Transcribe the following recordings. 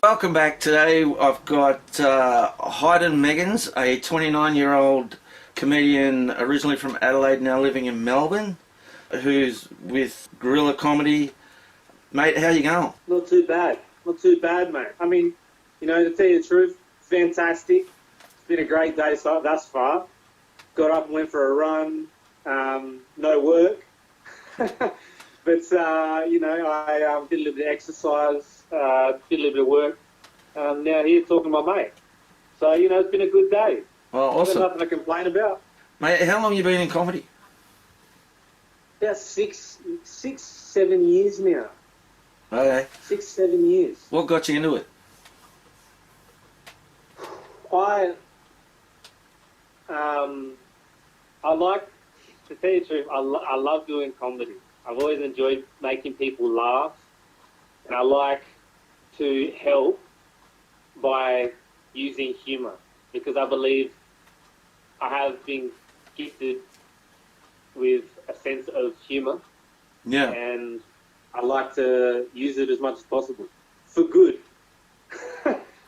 Welcome back. Today I've got Haydn Meggins, a 29-year-old comedian originally from Adelaide, now living in Melbourne, who's with Guerrilla Comedy. Mate, how you going? Not too bad. Not too bad, mate. I mean, to tell you the truth, fantastic. It's been a great day thus far. Got up and went for a run. No work. But, I did a little bit of exercise, did a little bit of work. Now here talking to my mate. So, it's been a good day. Well, awesome. Got nothing to complain about. Mate, how long have you been in comedy? About 7 years now. Okay. 7 years. What got you into it? I like, to tell you the truth, I love doing comedy. I've always enjoyed making people laugh, and I like to help by using humour, because I believe I have been gifted with a sense of humour. Yeah. And I like to use it as much as possible for good.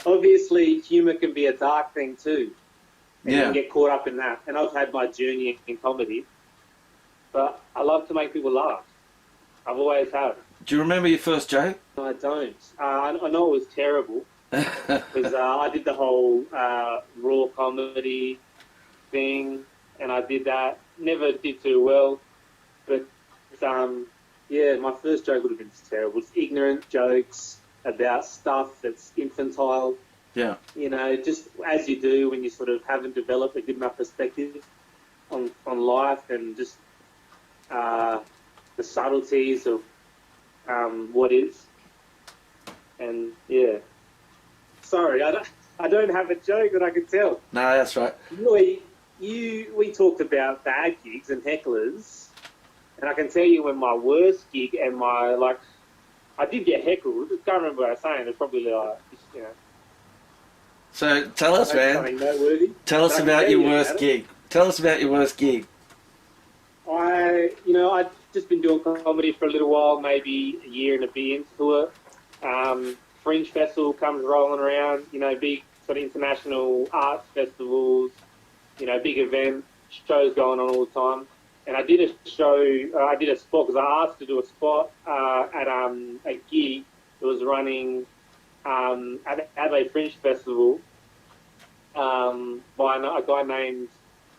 Obviously, humour can be a dark thing too. And you can get caught up in that. And I've had my journey in comedy, but I love to make people laugh. I've always have. Do you remember your first joke? No, I don't. I know it was terrible because I did the whole raw comedy thing, and I did that. Never did too well, but my first joke would have been terrible. It's ignorant jokes about stuff that's infantile. Yeah. Just as you do when you sort of haven't developed a good enough perspective on life, and just the subtleties of what is. And yeah, sorry, I don't have a joke that I could tell. No, that's right. We talked about bad gigs and hecklers, and I can tell you when my worst gig and I did get heckled. I can't remember what I was saying. It's probably So tell us, man. Noteworthy. Tell us about your worst gig. Tell us about your worst gig. I've just been doing comedy for a little while, maybe a year and a bit into it. Fringe Festival comes rolling around, big sort of international arts festivals, big event, shows going on all the time. And I did a spot, because I asked to do a spot at a gig that was running at the Adelaide Fringe Festival by a guy named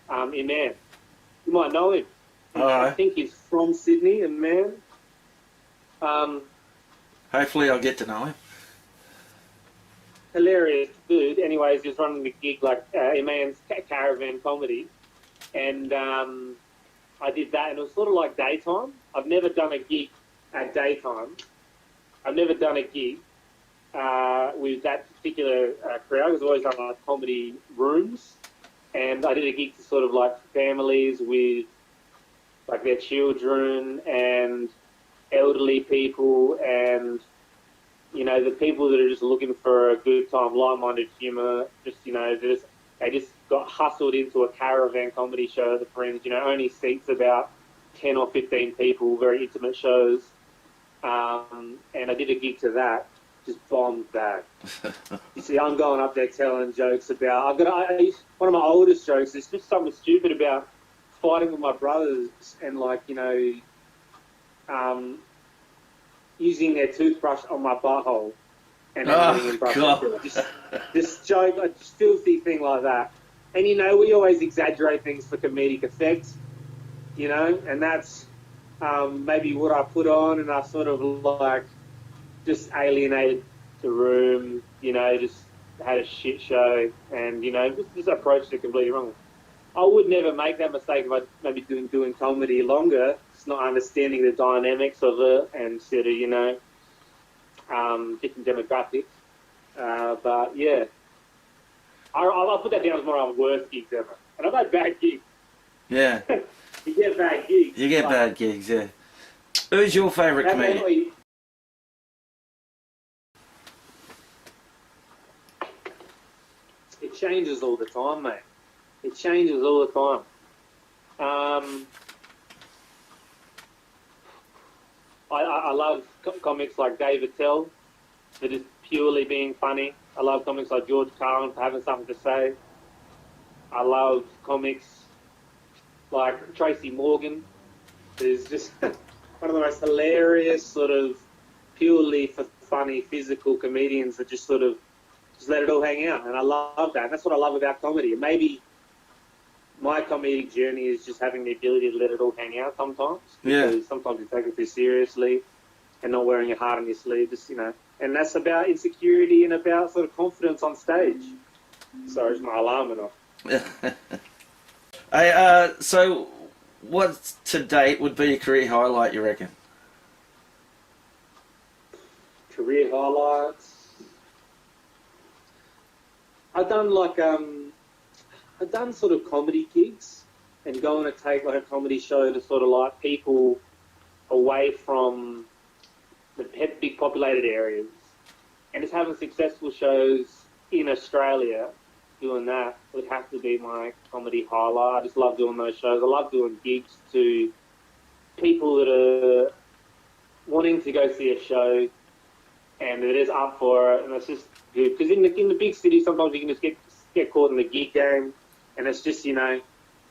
Iman. You might know him. I think he's from Sydney, Iman. Hopefully I'll get to know him. Hilarious dude. Anyways, he's running the gig like Iman's Caravan Comedy. And I did that, and it was sort of like daytime. I've never done a gig at daytime. I've never done a gig with that particular crowd. It's always done like comedy rooms. And I did a gig to sort of like families with like their children and elderly people, and the people that are just looking for a good time, light-minded humour. They just got hustled into a caravan comedy show at the Fringe. Only seats about 10 or 15 people, very intimate shows. And I did a gig to that, just bombed that. You see, I'm going up there telling jokes about. One of my oldest jokes is just something stupid about fighting with my brothers and using their toothbrush on my butthole and then this joke, a filthy thing like that. And we always exaggerate things for comedic effect, and that's maybe what I put on, and I sort of just alienated the room, just had a shit show, and just approached it completely wrong. I would never make that mistake if I maybe doing comedy longer. It's not understanding the dynamics of it and sort of, different demographics. But yeah, I'll put that down as one of my worst gigs ever. And I've had bad gigs. Yeah. You get bad gigs. You get bad gigs, yeah. Who's your favourite comedian? It changes all the time, mate. It changes all the time. I love comics like Dave Attell. for just purely being funny. I love comics like George Carlin for having something to say. I love comics like Tracy Morgan, who's just one of the most hilarious sort of purely for funny physical comedians that just sort of just let it all hang out. And I love that. And that's what I love about comedy. And maybe my comedic journey is just having the ability to let it all hang out sometimes. Yeah. Because sometimes you take it too seriously and not wearing your heart on your sleeve, just, you know. And that's about insecurity and about sort of confidence on stage. Sorry, it's my alarm went off. Hey, so what to date would be a career highlight, you reckon? Career highlights. I've done sort of comedy gigs and going to take like a comedy show to sort of like people away from the big populated areas and just having successful shows in Australia. Doing that would have to be my comedy highlight. I just love doing those shows. I love doing gigs to people that are wanting to go see a show and it is up for it, and it's just good. Because in the big city, sometimes you can just get caught in the gig game, and it's just, you know,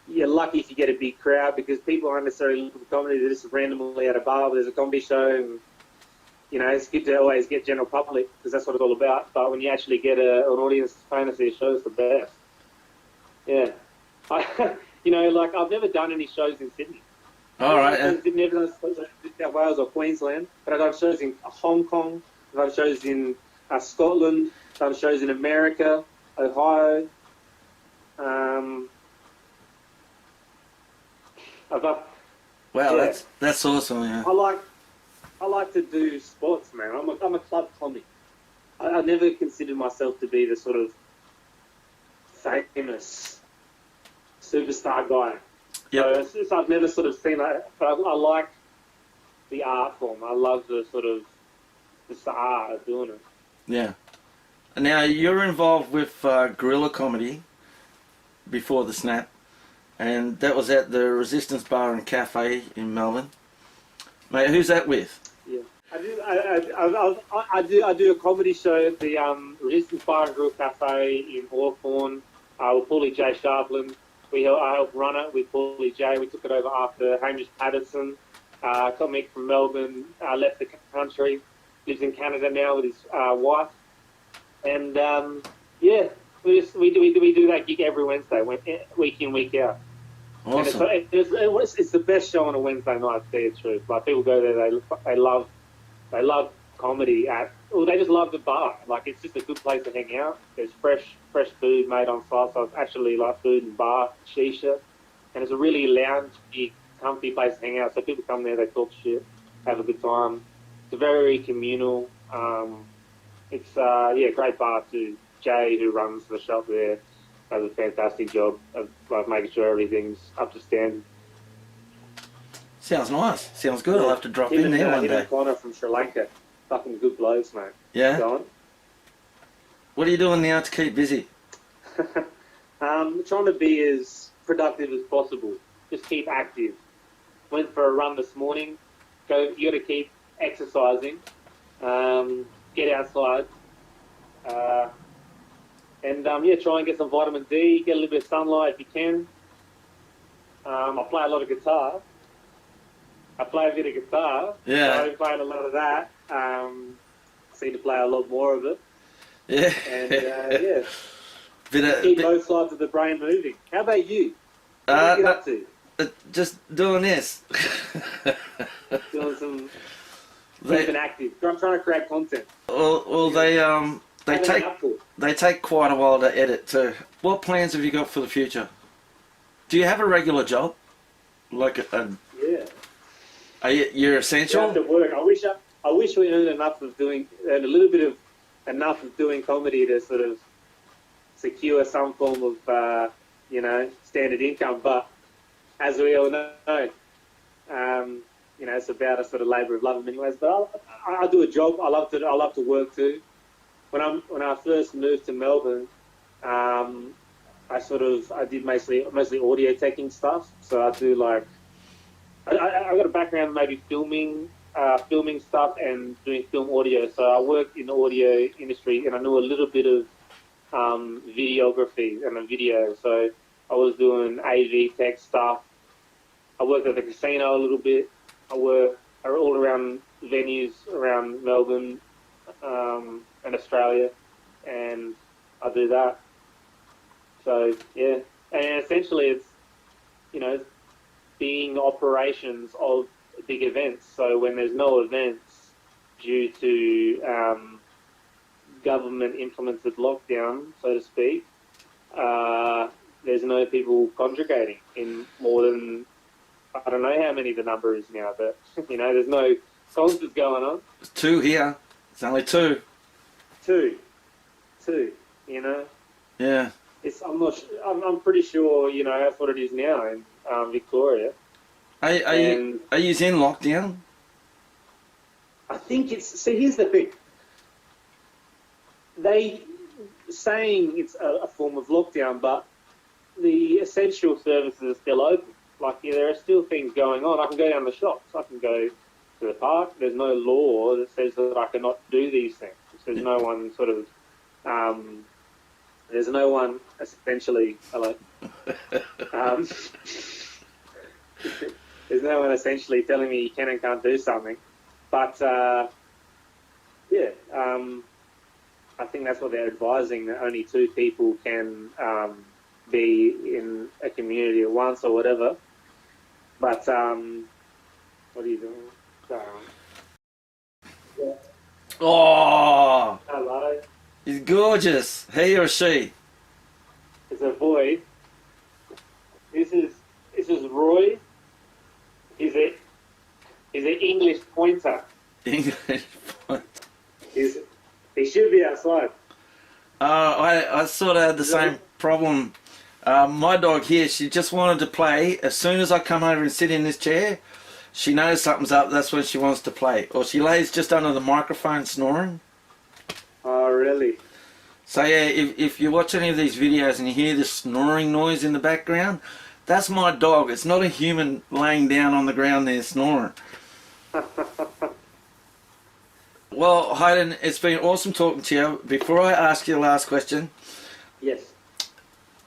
you're lucky if you get a big crowd because people aren't necessarily looking for comedy. They're just randomly at a bar where there's a comedy show, and you know, it's good to always get general public because that's what it's all about. But when you actually get an audience paying to see a show, it's the best. Yeah. You know, like I've never done any shows in Sydney. All right. I've never done shows in New South Wales or Queensland, but I've done shows in Hong Kong, I've done shows in Scotland, I've done shows in America, Ohio. Wow, yeah. that's awesome. Yeah. I like to do sports, man. I'm a club comic. I never considered myself to be the sort of famous superstar guy. Yep. So it's just, I've never sort of seen that. But I like the art form. I love the sort of just the art of doing it. Yeah. Now you're involved with guerrilla comedy before the snap, and that was at the Resistance Bar and Cafe in Melbourne. Mate, who's that with? Yeah, I do a comedy show at the Resistance Bar and Grill Cafe in Hawthorne with Paulie J. Sharpland. I helped run it with Paulie J. We took it over after Hamish Patterson, comic from Melbourne, left the country, lives in Canada now with his wife, and yeah, we do that gig every Wednesday, week in, week out. Awesome. And it's the best show on a Wednesday night, to tell you the truth. Like, people go there, they love comedy they just love the bar. Like, it's just a good place to hang out. There's fresh food made on site, so it's actually like food and bar, shisha. And it's a really loungy, comfy place to hang out. So people come there, they talk shit, have a good time. It's very communal. It's great bar too. Jay, who runs the shop there, does a fantastic job of like making sure everything's up to standard. Sounds nice. Sounds good. Yeah. I'll have to drop in there one him day. and Connor from Sri Lanka. Fucking good blokes, mate. Yeah? Going. What are you doing now to keep busy? Trying to be as productive as possible. Just keep active. Went for a run this morning. You got to keep exercising. Get outside. And try and get some vitamin D. Get a little bit of sunlight if you can. I play a lot of guitar. I play a bit of guitar. Yeah. So I've been playing a lot of that. Seem to play a lot more of it. Yeah. And keep both sides of the brain moving. How about you? What do you get up to? Just doing this. Doing some keeping active. I'm trying to create content. Well, they take quite a while to edit too. What plans have you got for the future? Do you have a regular job? Like yeah. You're essential? You have to work. I wish we earned a little bit of doing comedy to sort of secure some form of standard income. But as we all know, it's about a sort of labour of love in many ways. But I do a job. I love to work too. When I first moved to Melbourne, I did mostly audio teching stuff. So I do like. I got a background in maybe filming filming stuff and doing film audio. So I worked in the audio industry, and I knew a little bit of videography and video. So I was doing AV tech stuff. I worked at the casino a little bit. I worked all around venues around Melbourne and Australia, and I do that. So yeah, and essentially it's being operations of big events. So when there's no events due to government implemented lockdown, so to speak, there's no people congregating in more than, I don't know how many the number is now, but there's no concerts going on. There's 2 here. It's only 2. Two. Yeah. I'm pretty sure that's what it is now in Victoria. Are you in lockdown? I think here's the thing. They saying it's a form of lockdown, but the essential services are still open. Like, there are still things going on. I can go down the shops. I can go to the park. There's no law that says that I cannot do these things. There's no one sort of, there's no one essentially, there's no one essentially telling me you can and can't do something. But, I think that's what they're advising, that only 2 people can be in a community at once or whatever. But, what are you doing? Yeah. Oh, Hello. he's gorgeous. He or she? It's a boy. This is Roy. He's an English pointer. English. He should be outside. I sort of had the same problem. My dog here, she just wanted to play. As soon as I come over and sit in this chair, she knows something's up. That's when she wants to play. Or she lays just under the microphone snoring. Oh, really? So yeah, if you watch any of these videos and you hear this snoring noise in the background, that's my dog. It's not a human laying down on the ground there snoring. Well, Haydn, it's been awesome talking to you. Before I ask you the last question, Yes.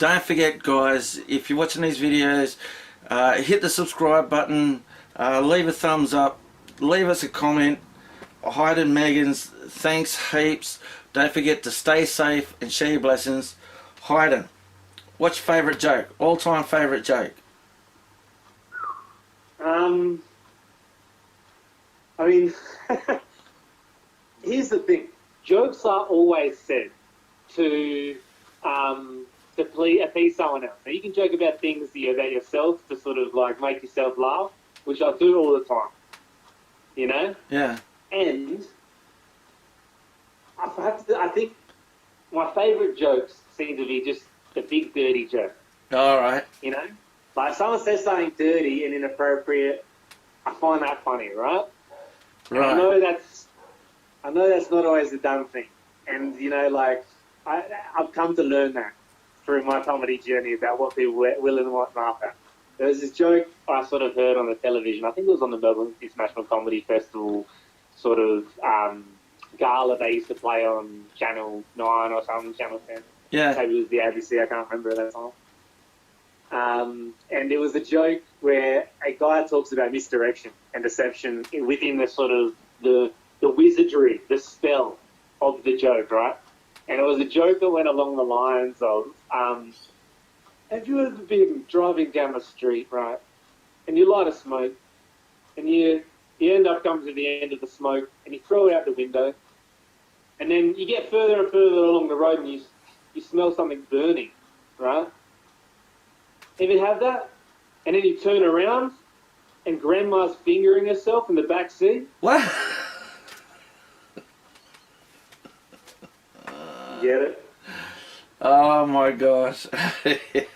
don't forget, guys, if you're watching these videos, hit the subscribe button, leave a thumbs up, leave us a comment. Haydn Meggins, thanks heaps. Don't forget to stay safe and share your blessings. Haydn, what's your favourite joke? All-time favourite joke? I mean, here's the thing. Jokes are always said to appease someone else. Now, you can joke about things about yourself to sort of like make yourself laugh, which I do all the time. Yeah. And I think my favourite jokes seem to be just the big dirty joke. All right. Like if someone says something dirty and inappropriate, I find that funny, right? Right. I know that's not always the done thing, and I've come to learn that through my comedy journey about what people will and won't laugh at. There was this joke I sort of heard on the television. I think it was on the Melbourne International Comedy Festival sort of gala they used to play on Channel 9 or something, Channel 10. Yeah. Maybe it was the ABC, I can't remember at that time. And it was a joke where a guy talks about misdirection and deception within the sort of the wizardry, the spell of the joke, right? And it was a joke that went along the lines of, have you ever been driving down the street, right, and you light a smoke, and you end up coming to the end of the smoke, and you throw it out the window, and then you get further and further along the road, and you smell something burning, right? Ever have that? And then you turn around, and Grandma's fingering herself in the back seat. What? Get it? Oh my gosh.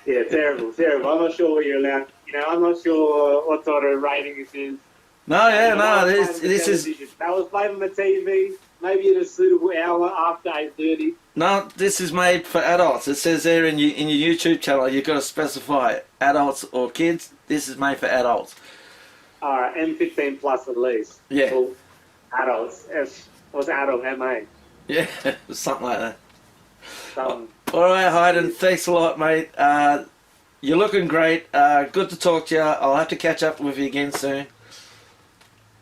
Yeah, terrible. I'm not sure what you're allowed. I'm not sure what sort of rating this is. No, yeah, no, this is... That was played on the TV, maybe at a suitable hour after 8:30. No, this is made for adults. It says there in your YouTube channel, you've got to specify adults or kids. This is made for adults. All right, M15 plus at least. Yeah. Well, adults. It was adult MA. Yeah, something like that. Um, All right, Haydn, thanks a lot, mate. You're looking great. Good to talk to you. I'll have to catch up with you again soon.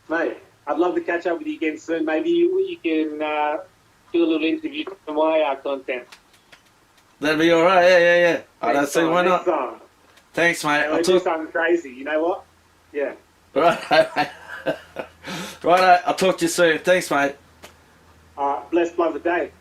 Mate, I'd love to catch up with you again soon. Maybe you can do a little interview for my content. That'd be all right. Yeah. I don't see why not. Next time. Thanks, mate. I'll do something crazy. You know what? Yeah. Right. Right. I'll talk to you soon. Thanks, mate. Blessed by the day.